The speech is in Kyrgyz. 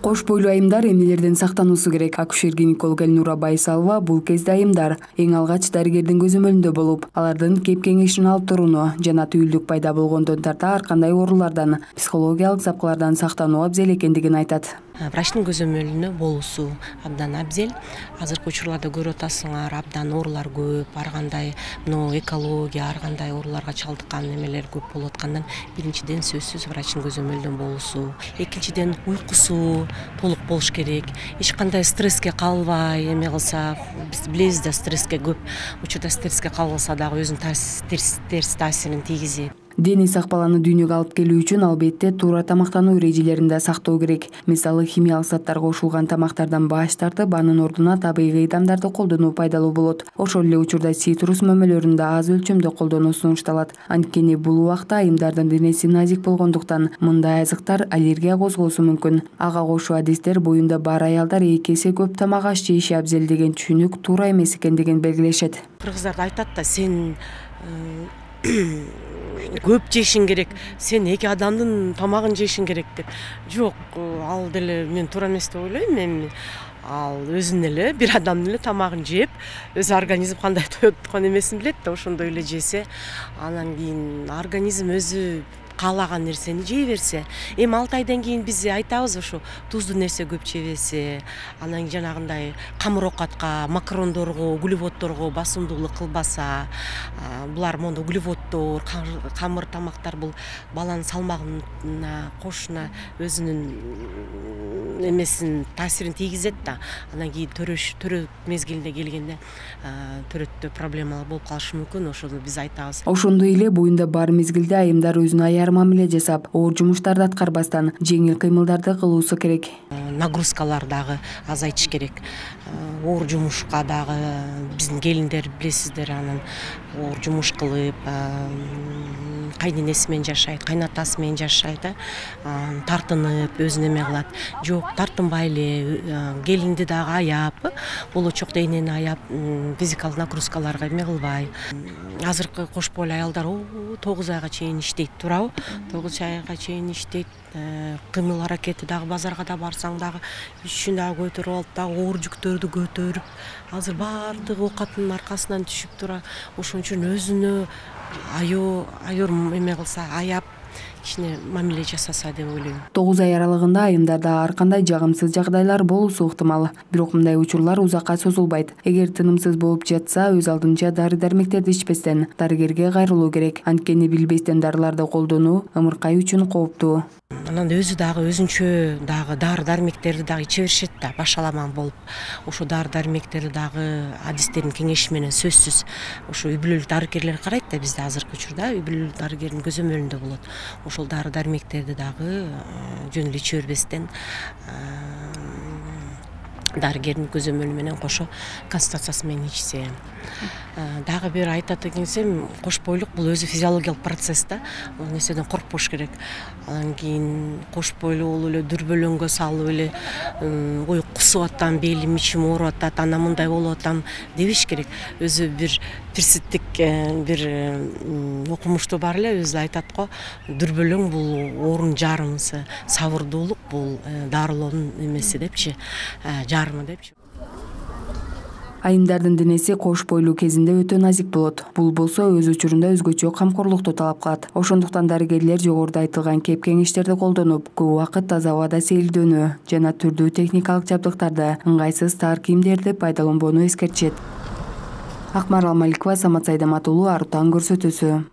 Кош бойлуу айымдар эмнелерден сактануусу керек? Акушер-гинеколог Элнура Байсалова бул кезде айымдар эң алгач дарыгердин көзөмөлүндө болуп, алардын кеп кеңешин алып турууну жана түйүлдүк пайда болгондон тарта ар кандай оорулардан, психологиялык запкалардан сактануу абзел экендигин айтат. Врачтын көзөмөлүнө болуусу абдан абзел. Азыркы учурларда көрүп атасыңар, абдан оорулар көп, ар кандай экология, ар кандай ооруларга чалдыккан немелер көп болуп аткандан, биринчиден сөзсүз врачтын көзөмөлүнөн болуусу, экинчиден уйкусу толук болуш керек. Эч кандай стресске калбай, эме кылса, биз билебиз да, стресске көп учурда стресске калса дагы өзүнүн терс таасирин тийгизет. Дени сак баланы дүйнөгө алып келүү үчүн албетте туура тамактануу эрежелерин да сактоо керек. Мисалы, химиялык заттар кошулган тамактардан баш тартып, анын ордуна табигый дамдарды колдонуу пайдалуу болот. Ошол эле учурда цитрус мөмөлөрүн да аз өлчөмдө колдонуу сунушталат. Анткени бул убакта айымдардын денеси назик болгондуктан мындай азыктар аллергия козгоосу мүмкүн. Ага кошо адистер боюнда бар аялдар 2 эсе көп тамак аш жеши абзел деген түшүнүк туура эмес экендигин белгилешет. Кыргыздар айтат да, сен көп жешиң керек, сен 2 адамдын тамагын жешиң керек деп. Жок, ал деле мен туура эмес деп ойлойм. Эми ал өзүнүн эле бир адамдын эле тамагын жеп, өз организм кандай тоет аткан эмесин билет да, ошондой эле жесе, анан кийин организм өзү каалаган нерсени жей берсе, эми 6 айдан кийин биз айтабыз, ошо туздуу нерсе көп жебесе, анан жанагындай камыр оокатка, макарондорго, углеводдорго басымдуулук кылбаса, булар мондо углеводдор, камыр тамактар бул баланын салмагына, кошуна өзүнүн эмесин, таасирин тийгизет да. Анан кийин төрөк мезгилине келгенде төрөттө проблемалар болуп калышы мүмкүн. Ошону биз айтабыз. Ошондой эле боюнда бар мезгилде айымдар өзүнө аяр мамиле жасап, оор жумуштарды аткарбастан жеңил кыймылдарды кылуусу керек. Нагрузкалар дагы азайтыш керек. Оор жумушка дагы биздин келиндер билесиздер, анан оор жумуш кылып, кайненеси менен жашайт, кайнатасы менен жашайт, тартынып, өзүнө эме кылат. Жок, тартынбай эле, келинди дагы аяп, болочок энени аяп, физикалык нагрузкаларга эме кылбай. Азыркы кош бойлуу аялдар 9 айга чейин иштейт, туурабы? 9 айга чейин иштейт, кыймыл аракети дагы базарга да барсаң дагы үчүн дагы көтөрүп алып, дагы оор жүктөрдү көтөрүп, азыр баардык оокаттын аркасынан түшүп тура. Ошон үчүн өзүнө айыр эме кылса, аяп, кичине мамиле жасаса деп ойлойм. 9 ай аралыгында айымдарда ар кандай жагымсыз жагдайлар болуусу ыктымал. Бирок мындай учурлар узакка созулбайт. Эгер тынымсыз болуп жатса, өз алдынча дары-дармектерди ичпестен дарыгерге кайрылуу керек. Анткени билбестен дарыларды колдонуу ымыркай үчүн кооптуу. Анан өзү дагы өзүнчө дагы дары-дармектерди дагы иче беришет да, башаламан болуп. Ошо дары-дармектерди дагы адистердин кеңеши менен сөзсүз ошо үй бүлөлүк дарыгерлер карайт да, бизде азыркы учурда үй бүлөлүк дарыгердин көзөмөлүндө болот. Ошол дары-дармектерди дагы жөн эле иче бербестен, дарыгердин көзөмөлү менен кошо консультациясы менен ичсе. Дагы бир айтат экенсем, кош бойлук бул өзү физиологиялык процесс да, ал нерседен коркпош керек. Анан кийин кош бойлуу болуп эле дүрбөлөңгө салып эле, ой кусуп атам, белим ичим ооруп атат, анан мындай болуп атам дебеш керек. Өзү бир пирситтик бир окумушту бар эле, өзү айтат го, дүрбөлөң бул оорунун жарымысы, сабырдуулук бул дарылоонун эмеси депчи, жарымы депчи. Айымдардын денеси кош бойлуу кезинде өтө назик болот. Бул болсо өз учурунда өзгөчө камкорлукту талап кылат. Ошондуктан дарыгерлер жогоруда айтылган кеп кеңештерди колдонуп, көп убакыт таза абада сейилдөөнү жана түрдүү техникалык жабдыктарды, ыңгайсыз тар кийимдерди пайдаланбоону эскертишет. Акмарал Маликова, Самат Сайдамат уулу, Арутан көрсөтүүсү.